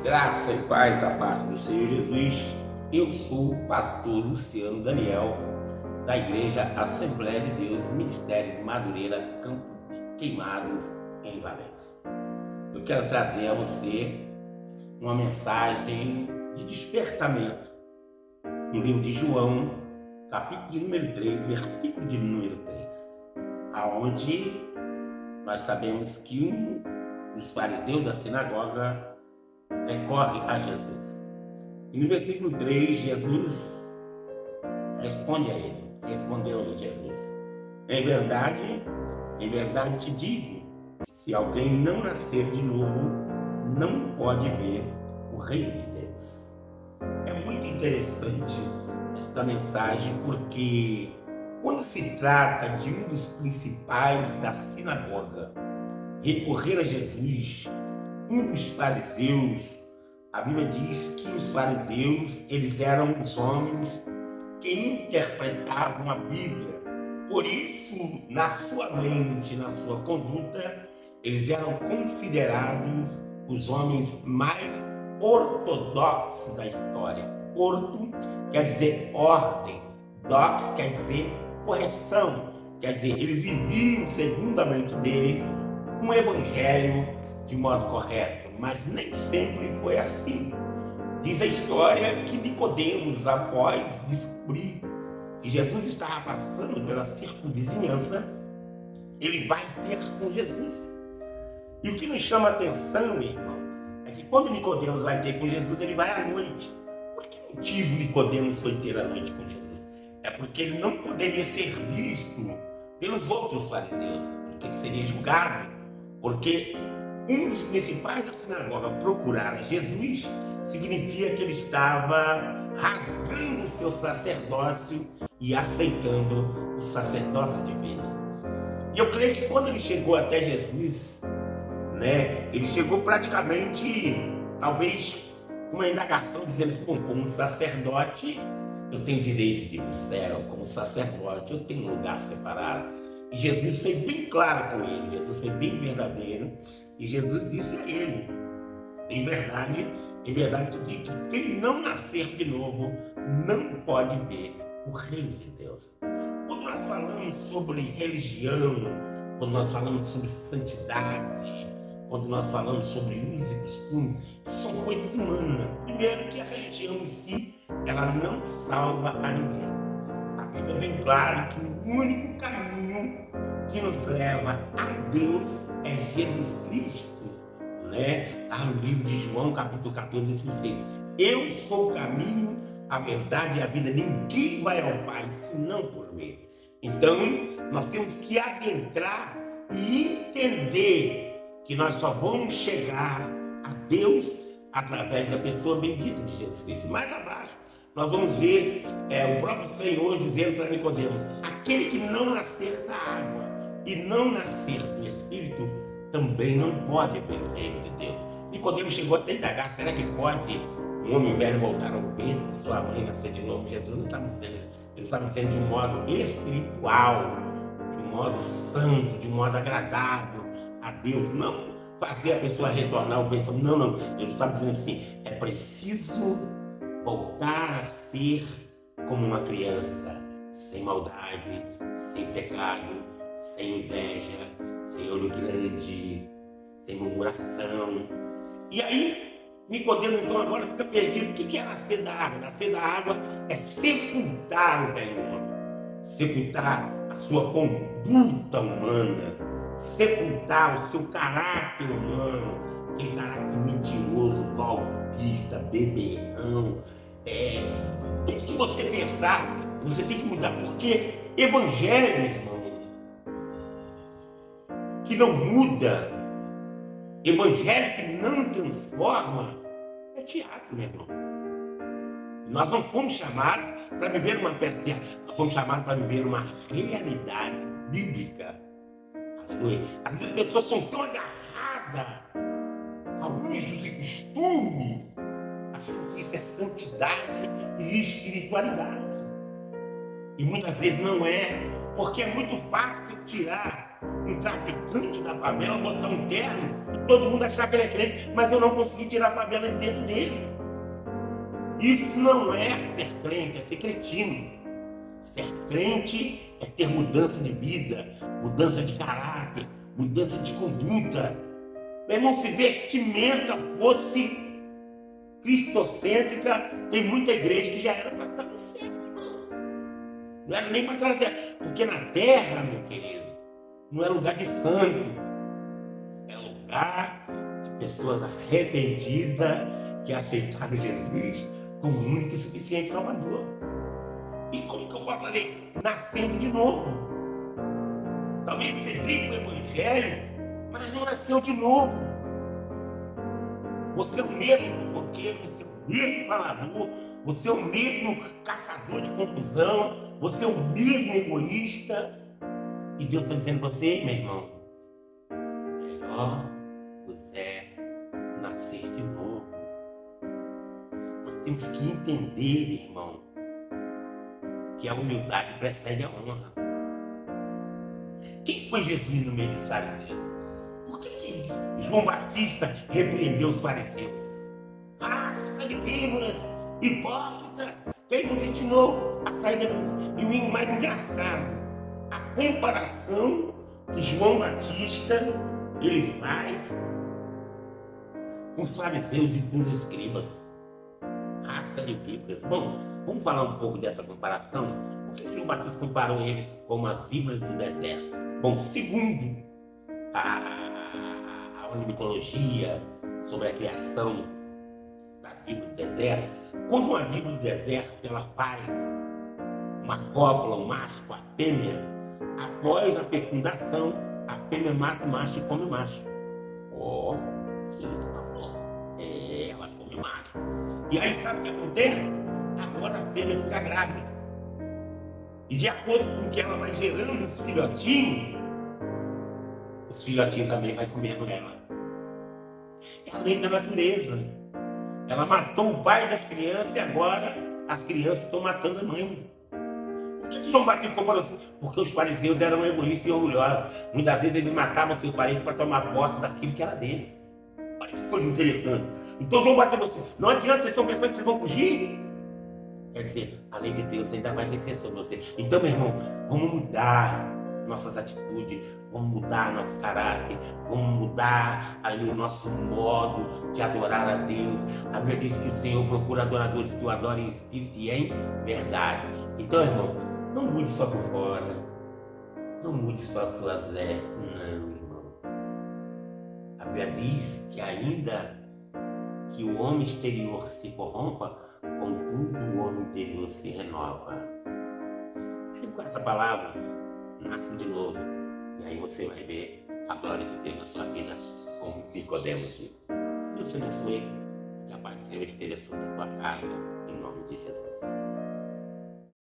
Graça e paz da parte do Senhor Jesus. Eu sou o pastor Luciano Daniel, da Igreja Assembleia de Deus, Ministério de Madureira, Campo de Queimados, em Valência. Eu quero trazer a você uma mensagem de despertamento no livro de João, capítulo de número 3, versículo de número 3, aonde nós sabemos que um dos fariseus da sinagoga recorre a Jesus. E no versículo 3, Jesus responde a ele. Respondeu-lhe Jesus: em verdade te digo, que se alguém não nascer de novo, não pode ver o reino de Deus. É muito interessante esta mensagem, porque quando se trata de um dos principais da sinagoga recorrer a Jesus, um dos fariseus, a Bíblia diz que os fariseus, eles eram os homens que interpretavam a Bíblia. Por isso, na sua mente, na sua conduta, eles eram considerados os homens mais ortodoxos da história. Orto quer dizer ordem, dox quer dizer correção, quer dizer, eles viviam, segundo a mente deles, um evangelho de modo correto, mas nem sempre foi assim. Diz a história que Nicodemos, após descobrir que Jesus estava passando pela circunvizinhança, ele vai ter com Jesus. E o que nos chama a atenção, meu irmão, é que quando Nicodemos vai ter com Jesus, ele vai à noite. Por que motivo Nicodemos foi ter à noite com Jesus? É porque ele não poderia ser visto pelos outros fariseus, porque ele seria julgado, porque um dos principais da sinagoga procurar Jesus significa que ele estava rasgando o seu sacerdócio e aceitando o sacerdócio divino. E eu creio que quando ele chegou até Jesus, ele chegou praticamente, talvez, com uma indagação dizendo assim: como sacerdote, eu tenho direito de ir para o céu, como sacerdote, eu tenho um lugar separado. E Jesus foi bem claro com ele, Jesus foi bem verdadeiro, e Jesus disse a ele: em verdade te digo que quem não nascer de novo não pode ver o reino de Deus. Quando nós falamos sobre religião, quando nós falamos sobre santidade, quando nós falamos sobre uso e costume, são coisas humanas. Primeiro, que a religião em si, ela não salva a ninguém. A Bíblia é bem clara que o único caminho que nos leva a Deus é Jesus Cristo, Lá no livro de João, capítulo 14, versículo 6. Eu sou o caminho, a verdade e a vida. Ninguém vai ao Pai senão por mim. Então, nós temos que adentrar e entender que nós só vamos chegar a Deus através da pessoa bendita de Jesus Cristo. Mais abaixo, nós vamos ver o próprio Senhor dizendo para Nicodemos: aquele que não nascer da água e não nascer do Espírito também não pode ver o reino de Deus. Nicodemos chegou até a indagar: será que pode um homem velho voltar ao peito de sua mãe, nascer de novo? Jesus não estava dizendo, ele estava dizendo de um modo espiritual, de um modo santo, de um modo agradável a Deus, não fazer a pessoa retornar ao bênção. Não, ele estava dizendo assim: é preciso voltar a ser como uma criança, sem maldade, sem pecado, sem inveja, sem olho grande, sem murmuração. E aí, Nicodemos então agora fica perdido. O que é nascer da água? Nascer da água é sepultar o velho homem, sepultar a sua conduta humana, sepultar o seu caráter humano, aquele caráter mentiroso, golpista, beberrão. Tudo que você pensar, você tem que mudar, porque evangelho, irmão, que não muda, evangelho que não transforma, é teatro, meu irmão. Nós não fomos chamados para viver uma peça de teatro, nós fomos chamados para viver uma realidade bíblica. Aleluia. Às vezes as pessoas são tão agarradas a usos e costumes, achando que isso é santidade e espiritualidade. E muitas vezes não é, porque é muito fácil tirar um traficante da favela botar um terno e todo mundo achar que ele é crente, mas eu não consegui tirar a favela de dentro dele. Isso não é ser crente, é ser cretino. Ser crente é ter mudança de vida, mudança de caráter, mudança de conduta. Meu irmão, se vestimenta fosse cristocêntrica, tem muita igreja que já era para estar no céu, irmão. Não era nem para estar na terra, porque na terra, meu querido, não é lugar de santo, é lugar de pessoas arrependidas que aceitaram Jesus como único e suficiente Salvador. E como que eu posso fazer? Nascendo de novo. Talvez você vive o Evangelho, mas não nasceu de novo. Você é o mesmo fofoqueiro, você é o mesmo falador, você é o mesmo caçador de confusão, você é o mesmo egoísta. E Deus está dizendo a você, meu irmão, melhor você é nascer de novo. Nós temos que entender, irmão, que a humildade precede a honra. Quem foi Jesus no meio dos fariseus? Por que João Batista repreendeu os fariseus? Raça de víboras, hipócrita, quem nos ensinou a sair da... E o mais engraçado, a comparação que João Batista ele faz com os fariseus e com os escribas. Raça de víboras. Bom, vamos falar um pouco dessa comparação. Por que João Batista comparou eles com as víboras do deserto? Bom, segundo a mitologia sobre a criação das víboras do deserto, quando uma víbora do deserto ela faz uma cópula, um macho com a fêmea, após a fecundação, a fêmea mata o macho e come o macho. Ó, que isso, pastor? Ela come o macho. E aí sabe o que acontece? Agora a fêmea fica grávida. E de acordo com o que ela vai gerando os filhotinhos também vai comendo ela. É a lei da natureza. Ela matou o pai das crianças e agora as crianças estão matando a mãe. Por que João Batista comparou assim? Porque os fariseus eram egoístas e orgulhosos. Muitas vezes eles matavam seus parentes para tomar posse daquilo que era deles. Olha que coisa interessante. Então João Batista falou assim, não adianta, vocês estão pensando que vocês vão fugir? Quer dizer, a lei de Deus ainda vai descer sobre você. Então, meu irmão, vamos mudar nossas atitudes, vamos mudar nosso caráter, vamos mudar ali o nosso modo de adorar a Deus. A Bíblia diz que o Senhor procura adoradores que o adorem em espírito e em verdade. Então, irmão, não mude só por fora, não mude só as suas vestes, não, irmão. A Bíblia diz que ainda que o homem exterior se corrompa, contudo o homem interior se renova. Com essa palavra, nasce de novo. E aí você vai ver a glória de Deus na sua vida, como Nicodemos viu. Deus te abençoe. Que a paz do Senhor esteja sobre a tua casa, em nome de Jesus.